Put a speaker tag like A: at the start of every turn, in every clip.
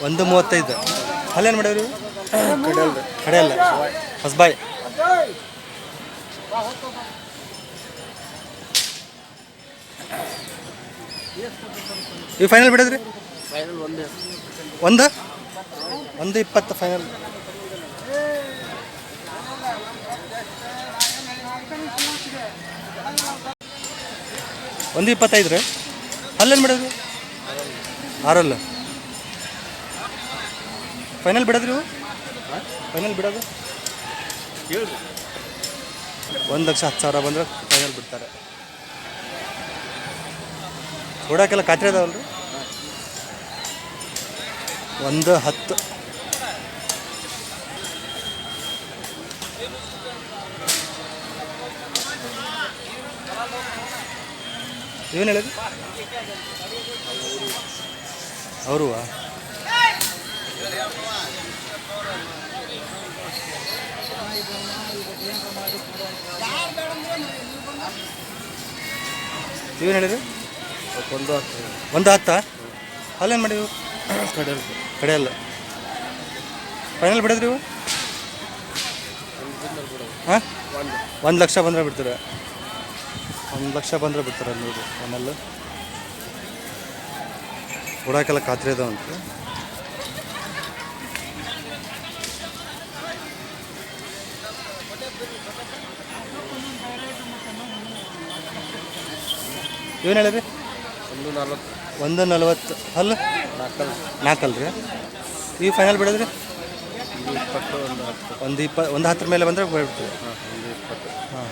A: ಒಂದು 35 ಅಲ್ಲೇನು ಮಾಡ್ಯಾವ್ರಿ ಕಡೆಯಲ್ಲ ಹೊಸಬಾಯ್ ಈ ಫೈನಲ್ ಬಿಡೋದ್ರಿ ಒಂದು 20 ಫೈನಲ್ ಒಂದು 25 ರೀ ಅಲ್ಲೇನು ಬಿಡೋದು ಆರಲ್ಲ ಫೈನಲ್ ಬಿಡೋದ್ರಿ ಇವು ಫೈನಲ್ ಬಿಡೋದು 1,10,000 ಬಂದ್ರೆ ಫೈನಲ್ ಬಿಡ್ತಾರೆ ನೋಡೋಕ್ಕೆಲ್ಲ ಖಾತ್ರಿ ಅದಾವಲ್ರಿ 1,10 ಏನು ಹೇಳಿದ್ರಿ ಅವರು ಏನು ಹೇಳಿದ್ರಿ 1,10 ಅಲ್ಲೇನು ಮಾಡಿವು ಕಡೆಯಲ್ಲ ಫೈನಲ್ ಬಿಡೋದ್ರಿ ಇವು ಹಾಂ 1,00,000 ಬಂದರೆ ಬಿಡ್ತಾರೆ 1,00,000 ಬಂದರೆ ಬಿಡ್ತಾರೆ ನೋಡಿ ಫೈನಲ್ ಕೊಡೋಕ್ಕೆಲ್ಲ ಖಾತ್ರಿ ಅದಾವಂತ ಏನು ಹೇಳಿರಿ 1,40 ಅಲ್ಲ 4 ರೀ ಈ ಫೈನಲ್ ಬಿಡೋದ್ರಿ 1,10 ಮೇಲೆ ಬಂದರೆ ಬಿಡ್ತೀವಿ ಹಾಂ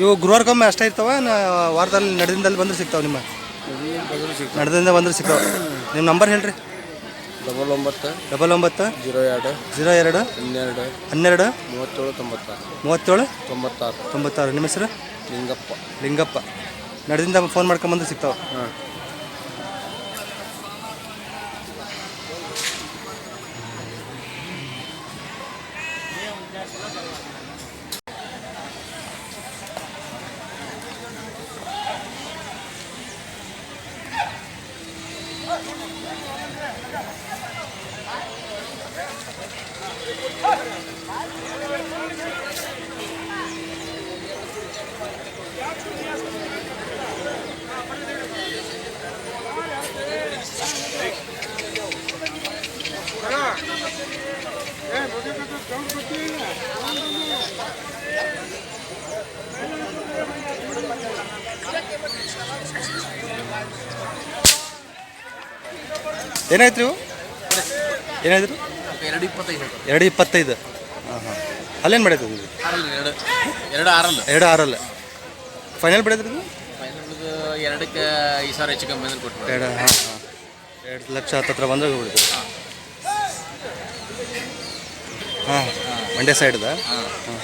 A: ಇವು ಗುರುವಾರಕ್ಕೊಮ್ಮೆ ಅಷ್ಟೇ ಇರ್ತಾವ ವಾರದಲ್ಲಿ ನಡೆದಿಂದಲ್ಲಿ ಬಂದ್ರೆ ಸಿಗ್ತಾವೆ ನಿಮ್ಮ ನಡೆದಿಂದ ಬಂದ್ರೆ ಸಿಗ್ತಾವೆ ನಿಮ್ಮ ನಂಬರ್ ಹೇಳ್ರಿ
B: 99
A: 02
B: 12
A: 37
B: 96
A: ನಿಮ್ಮ ಹೆಸರು ಲಿಂಗಪ್ಪ ನಡೆದಿಂದ ಫೋನ್ ಮಾಡ್ಕೊಂಬಂದ್ರೆ ಸಿಗ್ತಾವೆ
B: ಹಾಂ
A: ಏನಾಯ್ತು ಏನಾಯ್ತು 2,25 ಹಾಂ ಹಾಂ ಅಲ್ಲೇನು ಬಿಡೋದು 2,6 ಫೈನಲ್ ಬಿಡೋದ್ರಿ
B: ಎರಡಕ್ಕೆ ಈ ಸಾವಿರ ಹೆಚ್ಚು ಕಮ್ಮಿ ಅಂದ್ರೆ ಕೊಟ್ಟು
A: 2 ಹಾಂ ಹಾಂ 2,00,000 ಹತ್ತಿರ ಬಂದಾಗ ಬಿಡ್ತೀವಿ ಹಾಂ ಮಂಡ್ಯ ಸೈಡ್ದ ಹಾಂ ಹಾಂ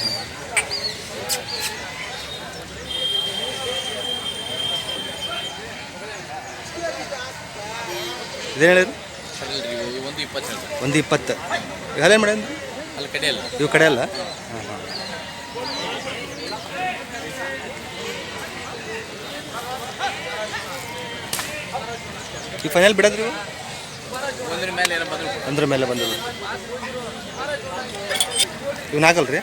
A: ಇದೇನು ಹೇಳಿದ್ರು 1,20 ಅಲ್ಲೇನು ಮಾಡಿದ್ರಿ
B: ಅಲ್ಲಿ ಕಡೆಯಲ್ಲ
A: ಇವು ಕಡೆ ಅಲ್ಲ ಹಾಂ ಹಾಂ ಈ ಫೈನಲ್ ಬಿಡೋದ್ರಿ ಇವು ಒಂದ್ರ ಮೇಲೆ ಬಂದವು ಇವು ನಾಲ್ಕಲ್ಲ ರೀ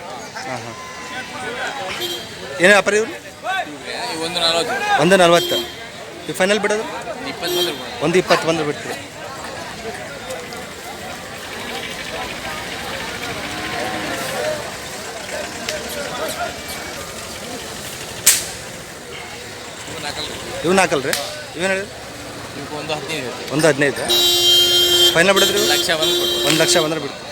A: ಹಾಂ ಹಾಂ ಏನೇ ವ್ಯಾಪಾರ ಇವ್ರು 1,40 ಈ ಫೈನಲ್ ಬಿಡೋದು 1,20 ಬಂದ್ರೆ ಬಿಡ್ತೀರಿ ಇವು ನಾಲ್ಕಲ್ಲ ರೀ ಇವೇನು ಹೇಳಿದ್ರಿ 1,15 ಫೈನಲ್ ಬಿಡೋದ್ರಿ 1,00,000 ಬಂದ್ರೆ ಬಿಡ್ತೀವಿ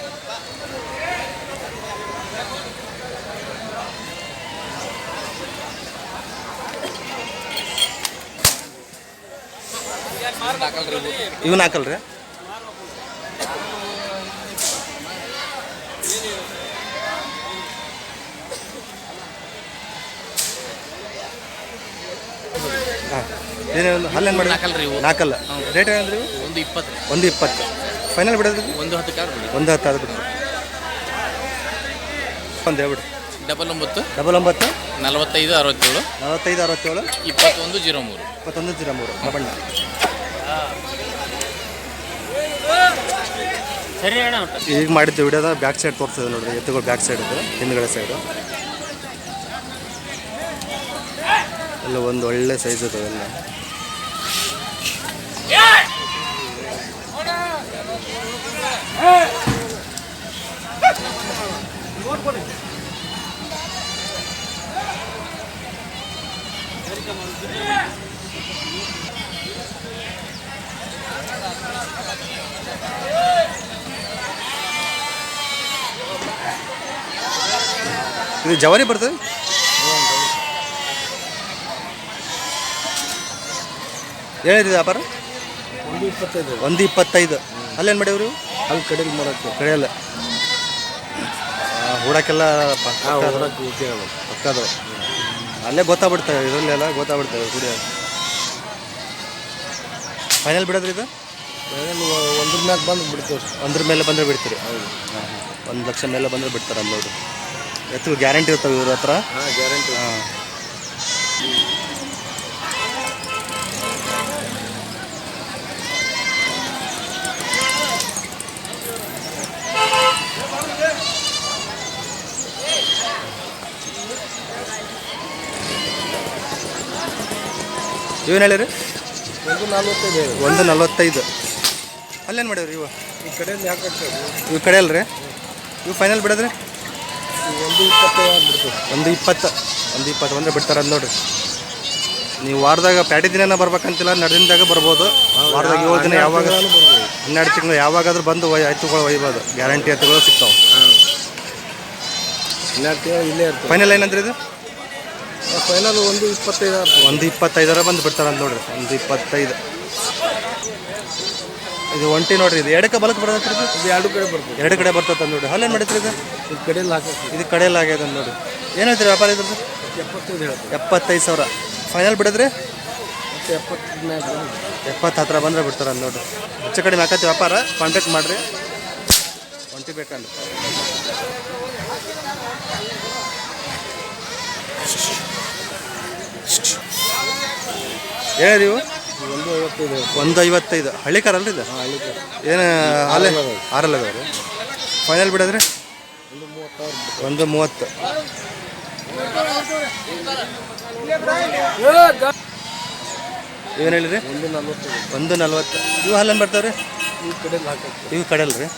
A: ಇವು ನಾಲ್ಕಲ್ಲ ರೀ ಹಾಂ ಏನೇನು ಅಲ್ಲೇನು ಮಾಡಿ ನಾಲ್ಕಲ್ಲ ರೇಟ್ ಏನಂದ್ರಿ 1,20 ಫೈನಲ್ ಬಿಡೋದ್ರಿ
B: 1,10
A: 1,10 ಬಿಡ್ರಿ ಒಂದು ಹೇಳ್ಬಿಡ್ರಿ
B: 99
A: 99
B: 45 67
A: 45 67
B: 21 03
A: 21 03 ಬಣ್ಣ.
B: ಸರಿ ಅಣ್ಣ.
A: ಈಗ ಮಾಡಿದ್ದು ವಿಡಿಯೋದ ಬ್ಯಾಕ್ ಸೈಡ್ ತೋರಿಸ್ತದೆ ನೋಡಿರಿ, ಎತ್ತುಗಳು ಬ್ಯಾಕ್ ಸೈಡ್ ಇದೆ, ಹಿಂದ್ಗಡೆ ಸೈಡು ಎಲ್ಲ ಒಂದು ಒಳ್ಳೆ ಸೈಜ್ ಇದಾವೆ ಎಲ್ಲ. ಇದು ಜವಾರಿ ಬರ್ತದೆ. ಹೇಳಿರಿ ವ್ಯಾಪಾರ
C: 125.
A: 125. ಅಲ್ಲೇನು ಮಾಡ್ಯಾವ್ರಿ ಇವು?
C: ಅಲ್ಲಿ ಕಡೆಗೆ ಮಾಡೋಕ್ಕೆ
A: ಕಡೆಯಲ್ಲ ಹೂಡಕ್ಕೆಲ್ಲ
C: ಓಕೆ
A: ಪಕ್ಕದು ಅಲ್ಲೇ ಗೊತ್ತಾಗ್ಬಿಡ್ತವೆ, ಇದರಲ್ಲೆಲ್ಲ ಗೊತ್ತಾಗ್ಬಿಡ್ತವೆ ಕುಡಿಯೋದು. ಫೈನಲ್ ಬಿಡೋದ್ರಿ ಇದು?
C: ಒಂದ್ರ ಮ್ಯಾಗ ಬಂದು ಬಿಡ್ತೇವೆ.
A: ಒಂದ್ರ ಮೇಲೆ ಬಂದರೆ ಬಿಡ್ತೀರಿ? ಹೌದು. 1 ಲಕ್ಷ ಮೇಲೆ ಬಂದರೆ ಬಿಡ್ತಾರೆ ಅಲ್ಲಿ ನೋಡಿ. ಎತ್ತು ಗ್ಯಾರಂಟಿ ಇರ್ತವೆ ಇವ್ರ ಹತ್ರ.
C: ಹಾಂ, ಗ್ಯಾರಂಟಿ.
A: ಹಾಂ. ಇವೇನು ಹೇಳಿರಿ?
C: 145.
A: 145. ಅಲ್ಲೇನು ಮಾಡ್ಯಾವ್ರಿ ಇವು?
C: ಈ ಕಡೆಯಲ್ಲಿ ಯಾಕೆ
A: ಇವು ಕಡೆ ಅಲ್ರಿ? ಇವು ಫೈನಲ್ ಬಿಡೋದ್ರಿ?
C: 125 ಬಿಡ್ತೇವೆ.
A: 120. 120 ಬಂದರೆ ಬಿಡ್ತಾರೆ ಅದು ನೋಡಿರಿ. ನೀವು ವಾರದಾಗ ಪ್ಯಾಟಿ ದಿನ ಬರ್ಬೇಕಂತಿಲ್ಲ, ನಡೆದಿಂದಾಗ ಬರ್ಬೋದು. ವಾರದಾಗ 7 ದಿನ ಯಾವಾಗ 12 ತಿಂಗಳು ಯಾವಾಗಾದ್ರೂ ಬಂದು ಎತ್ತುಗಳು ಒಯ್ಬೋದು. ಗ್ಯಾರಂಟಿ ಎತ್ತುಗಳು ಸಿಗ್ತಾವೆ.
C: ಹಾಂ, 12 ತಿಂಗಳು ಇಲ್ಲೇ ಇರ್ತವೆ.
A: ಫೈನಲ್ ಏನಂದ್ರಿ ಇದು?
C: ಫೈನಲ್ 125.
A: 125 ಬಂದು ಬಿಡ್ತಾರೆ ಅಂತ ನೋಡ್ರಿ. 125. ಇದು ಒಂಟಿ ನೋಡ್ರಿ, ಇದು ಎಡಕ್ಕೆ ಬಲಕ್ಕೆ ಬರ್ತೈತ್ರಿ ಇದು?
C: ಇದು 2 ಕಡೆ ಬರ್ತದೆ.
A: 2 ಕಡೆ ಬರ್ತೈತೆ ನೋಡ್ರಿ. ಅಲ್ಲೇನು ಮಾಡಿದ್ರಿ ಇದು?
C: ಈ ಕಡೆಯಲ್ಲಿ ಹಾಕಕ್ಕೆ
A: ಇದು ಕಡೆಯಲ್ಲಿ ಆಗ್ಯದ ನೋಡ್ರಿ. ಏನು ಹೇಳ್ತೀರಿ ವ್ಯಾಪಾರ ಇದ್ರದ್ದು?
C: 75 ಹೇಳ್ತೀವಿ.
A: 75,000 ಫೈನಲ್ ಬಿಡಿದ್ರಿ?
C: 70
A: 70 ಹತ್ರ ಬಂದರೆ ಬಿಡ್ತಾರೆ ಅಂತ ನೋಡ್ರಿ. ಹೆಚ್ಚು ಕಡಿಮೆ ಆಕತಿ ವ್ಯಾಪಾರ. ಕಾಂಟ್ಯಾಕ್ಟ್ ಮಾಡಿರಿ ಒಂಟಿ ಬೇಕಂದ್ರೆ. ಹೇಳಿರಿ ಇವು?
C: 155.
A: 155. ಹಳ್ಳಿ ಕಾರ್ ಅಲ್ರಿ ಇದು?
C: ಹಾಂ, ಹಳ್ಳಿ ಕಡೆ.
A: ಏನು ಅಲ್ಲೇ ಆರಲ್ಲ ಅದಾವೆ ರೀ? ಫೈನಲ್ ಬಿಡೋದ್ರಿ?
C: 130.
A: 130. ಏನು ಹೇಳಿರಿ?
C: 140.
A: 140. ಇವು ಹಾಲೇನು ಬರ್ತಾವೆ ರೀ?
C: ಈ ಕಡೆಯಲ್ಲಿ ಹಾಕಕ್ಕೆ
A: ಇವು ಕಡೆಯಲ್ಲ ರೀ?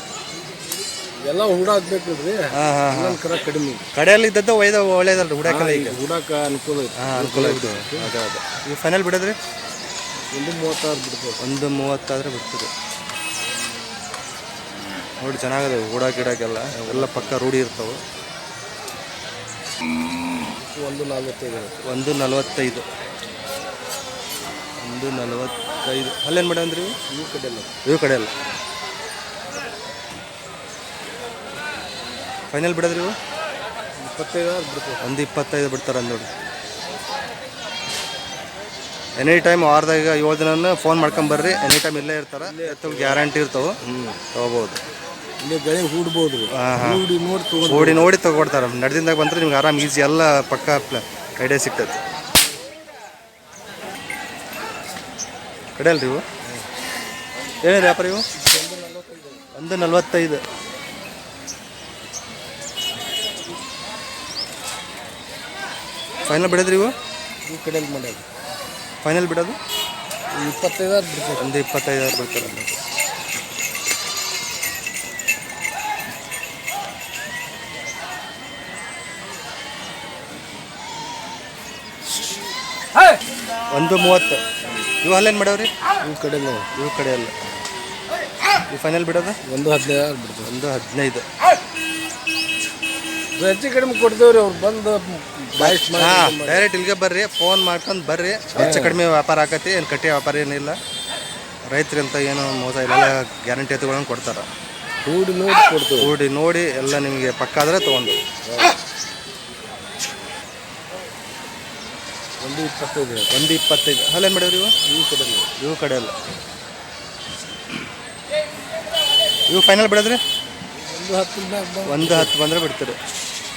C: ಎಲ್ಲ ಹೂಡಾಕ್ಬೇಕಲ್ರಿ.
A: ಹಾಂ ಹಾಂ ಹಾಂ.
C: ಇನ್ನೊಂದು ಕರ ಕಡಿಮೆ.
A: ಕಡೆಯಲ್ಲಿ ಇದ್ದದ್ದು ಒಳ್ಳೇದಲ್ರಿ ಹುಡಾಕೆಲ್ಲ ಈಗ?
C: ಹೂಡಾಕ ಅನುಕೂಲ ಐತೆ.
A: ಹಾಂ, ಅನುಕೂಲ ಐತೆ. ಅದೇ ಅದೇ. ಇವು ಫೈನಲ್ ಬಿಡೋದ್ರಿ?
C: 136 ಬಿಡ್ತೇವೆ.
A: 130 ಆದರೆ ಬಿಡ್ತೀರಿ. ನೋಡಿ ಚೆನ್ನಾಗದೆ ಗಿಡಕ್ಕೆಲ್ಲ ಎಲ್ಲ ಪಕ್ಕ ರೂಢಿ ಇರ್ತಾವೆ.
C: 145.
A: 145. 145. ಅಲ್ಲೇನು ಮೇಡಮ್ ಅಂದ್ರಿ?
C: ಈ ಕಡೆಯಲ್ಲ.
A: ಇವು ಕಡೆ ಅಲ್ಲ. ಫೈನಲ್ ಬಿಡೋದ್ರಿ ಇವು?
C: 25 ಬಿಡ್ತೇವೆ.
A: 125 ಬಿಡ್ತಾರೆ ಅಂದ್ ನೋಡಿ. ಎನಿ ಟೈಮ್ ವಾರದಾಗ 7 ದಿನ ಫೋನ್ ಮಾಡ್ಕೊಂಬರ್ರಿ. ಎನಿ ಟೈಮ್ ಇಲ್ಲೇ ಇರ್ತಾರೆ. ಎತ್ತುಗಳು ಗ್ಯಾರಂಟಿ ಇರ್ತವೆ, ತೊಗೋಬೋದು.
C: ಇಲ್ಲೇ ಗಳಿ ಹೂಡ್ಬೋದು. ಹೂಡಿ ನೋಡಿ ತೊಗೊಂಡು
A: ಓಡಿ ನೋಡಿ ತೊಗೊಡ್ತಾರೆ. ನಡೆದಿಂದಾಗ ಬಂದರೆ ನಿಮ್ಗೆ ಆರಾಮ್ ಈಸಿ ಎಲ್ಲ ಪಕ್ಕ ಐಡಿಯಾ ಸಿಗ್ತದೆ. ಕಡೆ ಅಲ್ರಿ ಇವು? ಏನಿದೆ ವ್ಯಾಪಾರ ಇವು? 145. ಫೈನಲ್ ಬಿಡೋದ್ರಿ ಇವು?
C: ಈ ಕಡೆಯಲ್ಲಿ ಮಾಡ್ಯಾಗ
A: ಫೈನಲ್ ಬಿಡೋದು?
C: 25 ಬಿಡ್ತೇವೆ.
A: 125 ಬಿಡ್ತಾರೆ. ಒಂದು 30. ಇವು ಅಲ್ಲೇನು ಮಾಡವ್ರಿ?
C: ಈ ಕಡೆಯಲ್ಲಿ
A: ಇವು ಕಡೆ ಅಲ್ಲ. ಇವು ಫೈನಲ್ ಬಿಡೋದು?
C: 115 ಬಿಡ್ತೇವೆ.
A: 115.
C: ಹೆಚ್ಚು ಕಡಿಮೆ ಕೊಡ್ತೇವ್ರಿ. ಅವ್ರು ಬಂದು ಬಾಯ್ಸ್
A: ಹಾಂ, ಡೈರೆಕ್ಟ್ ಇಲ್ಲಿಗೆ ಬರ್ರಿ, ಫೋನ್ ಮಾಡ್ಕೊಂಡು ಬರ್ರಿ. ಹೆಚ್ಚು ಕಡಿಮೆ ವ್ಯಾಪಾರ ಆಕತಿ. ಏನು ಕಟ್ಟಿ ವ್ಯಾಪಾರ ಏನಿಲ್ಲ. ರೈತರಂತ ಏನು ಮೋಸ ಇಲ್ಲ, ಗ್ಯಾರಂಟಿ ಎತ್ತುಗಳನ್ನು ಕೊಡ್ತಾರೆ.
C: ಹೂಡಿ ನೋಡಿ ಕೊಡ್ತೇವೆ.
A: ಹೂಡಿ ನೋಡಿ ಎಲ್ಲ ನಿಮಗೆ ಪಕ್ಕ ಆದರೆ ತೊಗೊಂಡು.
C: 125.
A: 125. ಅಲ್ಲೇನು ಮಾಡಿವ್ರಿ ಇವು?
C: ಈ ಕಡೆಯಲ್ಲಿ
A: ಇವು ಕಡೆ ಅಲ್ಲ. ಇವು ಫೈನಲ್ ಬಿಡೋದ್ರಿ?
C: 110
A: 110 ಬಂದರೆ ಬಿಡ್ತೀರಿ.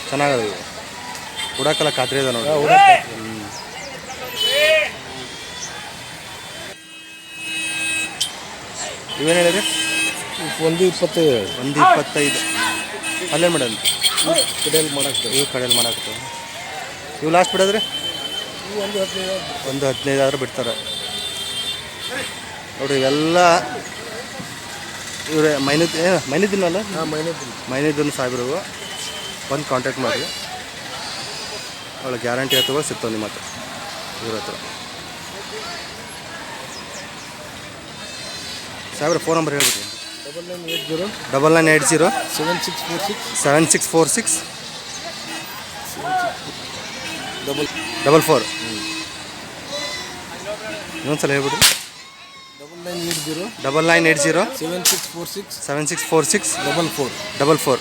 A: ಚೆನ್ನಾಗದ ಇವು. ಹುಡಕಲ್ಲ ಖಾತ್ರಿ ಅದ ನೋಡಿ. ಇವೇನು ಹೇಳಿರಿ?
C: 125
A: 125 ಅಲ್ಲೇ ಮೇಡಮ್
C: ಕಡೆಯಲ್ಲಿ ಮಾಡಕ್ಕೆ
A: ಇವು ಕಡೆಯಲ್ಲಿ ಮಾಡಾಕ್ತು. ಇವು ಲಾಸ್ಟ್ ಬಿಡೋದ್ರಿ ಒಂದು 15 ಆದ್ರೆ ಬಿಡ್ತಾರೆ ನೋಡಿರಿ. ಇವೆಲ್ಲ ಇವ್ರೆ ಮೈನಿದ್ದೀನಲ್ಲ ಮೈನಿದ್ದನ್ನು ಸಾಹೇಬ್ರಿಗೂ ಬಂದು ಕಾಂಟ್ಯಾಕ್ಟ್ ಮಾಡಿ. ಒಳ್ಳೆ ಗ್ಯಾರಂಟಿ ಎತ್ತುಗಳು ಸಿಗ್ತಾವೆ ನಿಮ್ಮ ಹತ್ರ ಇವ್ರ ಹತ್ರ. ಸಾಹೇಬ್ರ ಫೋನ್ ನಂಬರ್ ಹೇಳ್ಬಿಡಿ. 9980 7646 44. ಇನ್ನೊಂದ್ಸಲ ಹೇಳ್ಬಿಡ್ರಿ.
C: 9980
A: 9980
C: 7646
A: 7646
C: 44.
A: 44.